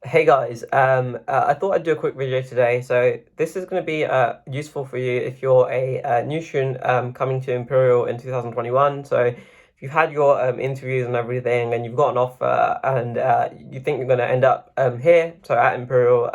Hey guys, I thought I'd do a quick video today. So this is going to be useful for you if you're a new student coming to Imperial in 2021. So if you've had your interviews and everything, and you've got an offer, and you think you're going to end up here, so at Imperial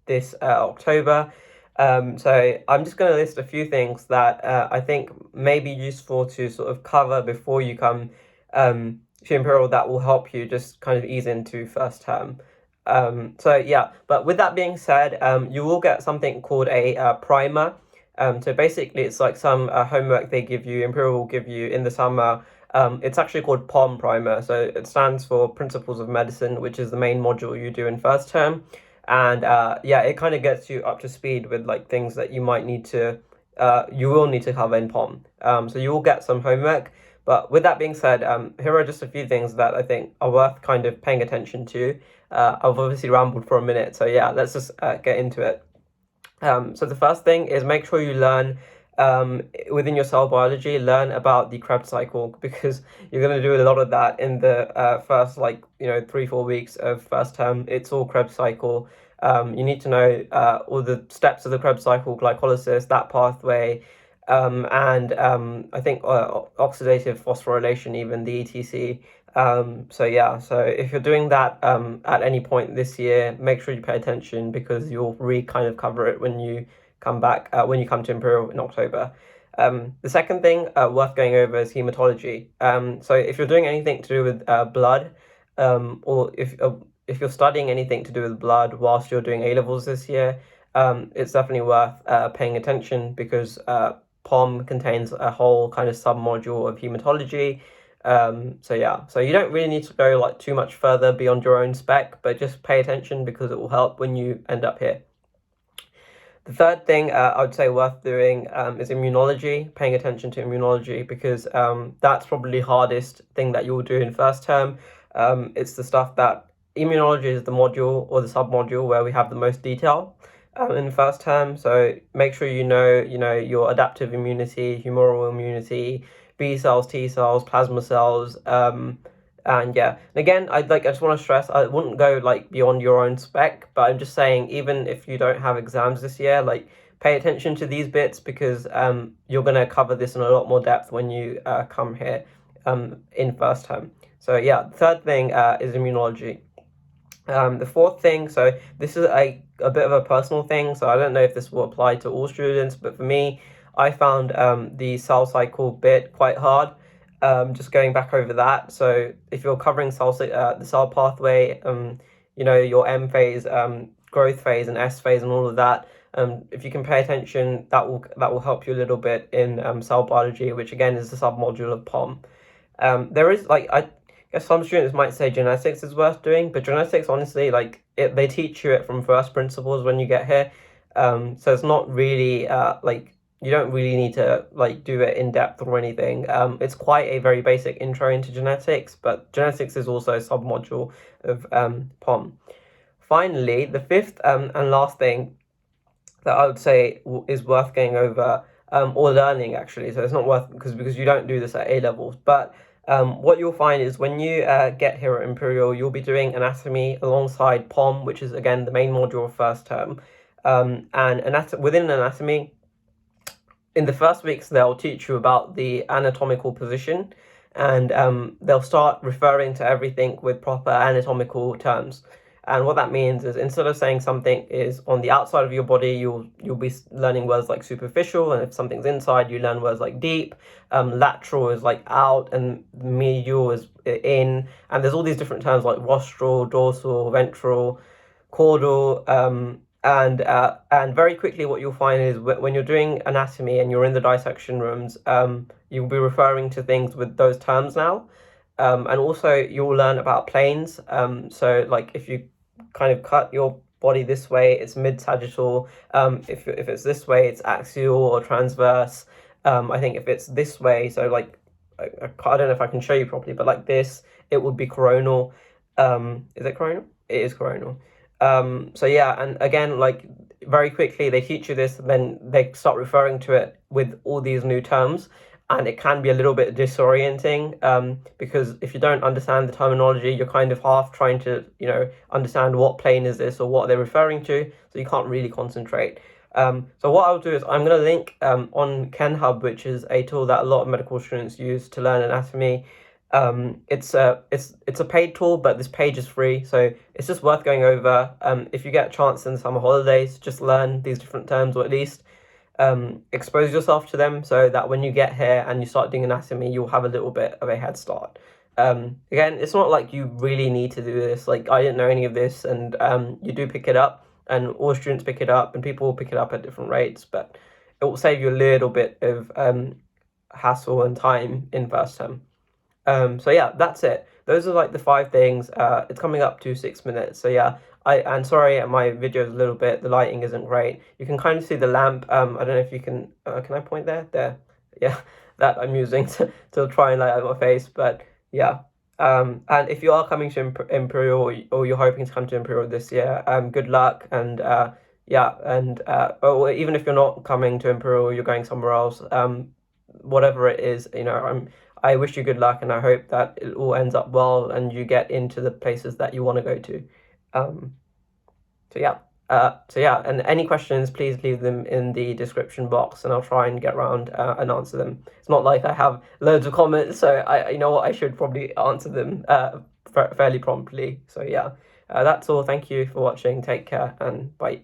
this October. So I'm just going to list a few things that I think may be useful to sort of cover before you come to Imperial that will help you just kind of ease into first term. So yeah, but with that being said, you will get something called a primer. So basically, it's like some homework they give you, Imperial will give you in the summer. It's actually called POM primer. So it stands for Principles of Medicine, which is the main module you do in first term. And yeah, it kind of gets you up to speed with like things that you will need to cover in POM. So you will get some homework. But with that being said, here are just a few things that I think are worth kind of paying attention to. I've obviously rambled for a minute, so yeah, let's just get into it. So the first thing is make sure you learn within your cell biology, learn about the Krebs cycle because you're going to do a lot of that in the first 3-4 weeks of first term. It's all Krebs cycle. You need to know all the steps of the Krebs cycle, glycolysis, that pathway, and I think oxidative phosphorylation, even the ETC. So yeah, so if you're doing that at any point this year, make sure you pay attention because you'll kind of cover it when you come back, when you come to Imperial in October. The second thing worth going over is hematology. So if you're doing anything to do with blood, or if you're studying anything to do with blood whilst you're doing A levels this year, it's definitely worth paying attention because POM contains a whole kind of sub module of hematology. So yeah, so you don't really need to go like too much further beyond your own spec, but just pay attention because it will help when you end up here. The third thing I would say worth doing is immunology, paying attention to immunology because that's probably the hardest thing that you'll do in first term. It's the stuff that immunology is the module or the sub-module where we have the most detail in the first term. So make sure you know your adaptive immunity, humoral immunity, B cells, T cells, plasma cells, and yeah, and again, I just want to stress I wouldn't go like beyond your own spec, but I'm just saying even if you don't have exams this year, like pay attention to these bits because you're gonna cover this in a lot more depth when you come here in first term. So yeah, the third thing is immunology. The fourth thing, so this is a bit of a personal thing, so I don't know if this will apply to all students, but for me, I found the cell cycle bit quite hard. Just going back over that. So if you're covering the cell pathway, your M phase, growth phase, and S phase, and all of that. If you can pay attention, that will help you a little bit in cell biology, which again is the sub module of POM. There is like I guess some students might say genetics is worth doing, but genetics honestly they teach you it from first principles when you get here. So it's not really you don't really need to like do it in depth or anything. It's quite a very basic intro into genetics, but genetics is also a sub module of POM. Finally, the fifth and last thing that I would say is worth going over or learning actually. So it's not worth because you don't do this at A levels, but what you'll find is when you get here at Imperial, you'll be doing anatomy alongside POM, which is again the main module of first term. And within anatomy, in the first weeks, they'll teach you about the anatomical position, and they'll start referring to everything with proper anatomical terms. And what that means is instead of saying something is on the outside of your body, you'll be learning words like superficial, and if something's inside, you learn words like deep. Lateral is like out, and medial is in. And there's all these different terms like rostral, dorsal, ventral, caudal. And very quickly, what you'll find is when you're doing anatomy and you're in the dissection rooms, you'll be referring to things with those terms now. And also you'll learn about planes. So like if you kind of cut your body this way, it's mid-sagittal. If it's this way, it's axial or transverse. I think if it's this way, so like I don't know if I can show you properly, but like this, it would be coronal. Is it coronal? It is coronal. So yeah, and again, like very quickly they teach you this, and then they start referring to it with all these new terms. and it can be a little bit disorienting, because if you don't understand the terminology, you're kind of half trying to, understand what plane is this or what they're referring to, so you can't really concentrate. So what I'll do is I'm going to link on KenHub, which is a tool that a lot of medical students use to learn anatomy. It's a paid tool, but this page is free, so it's just worth going over. If you get a chance in the summer holidays, just learn these different terms, or at least expose yourself to them, so that when you get here and you start doing anatomy, you'll have a little bit of a head start. Again, it's not like you really need to do this. Like, I didn't know any of this, and you do pick it up, and all students pick it up, and people will pick it up at different rates, but it will save you a little bit of hassle and time in first term. So yeah, that's it. Those are like the 5 things. It's coming up to 6 minutes. So yeah, and sorry, my video is a little bit, the lighting isn't great. You can kind of see the lamp. I don't know if you can I point there? There. Yeah, that I'm using to try and light up my face. But yeah. And if you are coming to Imperial, or you're hoping to come to Imperial this year, good luck. And yeah, and or even if you're not coming to Imperial, you're going somewhere else. Whatever it is, I wish you good luck, and I hope that it all ends up well and you get into the places that you want to go to. Um, so yeah, and any questions, please leave them in the description box, and I'll try and get around and answer them. It's not like I have loads of comments, so you know what, I should probably answer them fairly promptly. So yeah, that's all. Thank you for watching. Take care, and bye.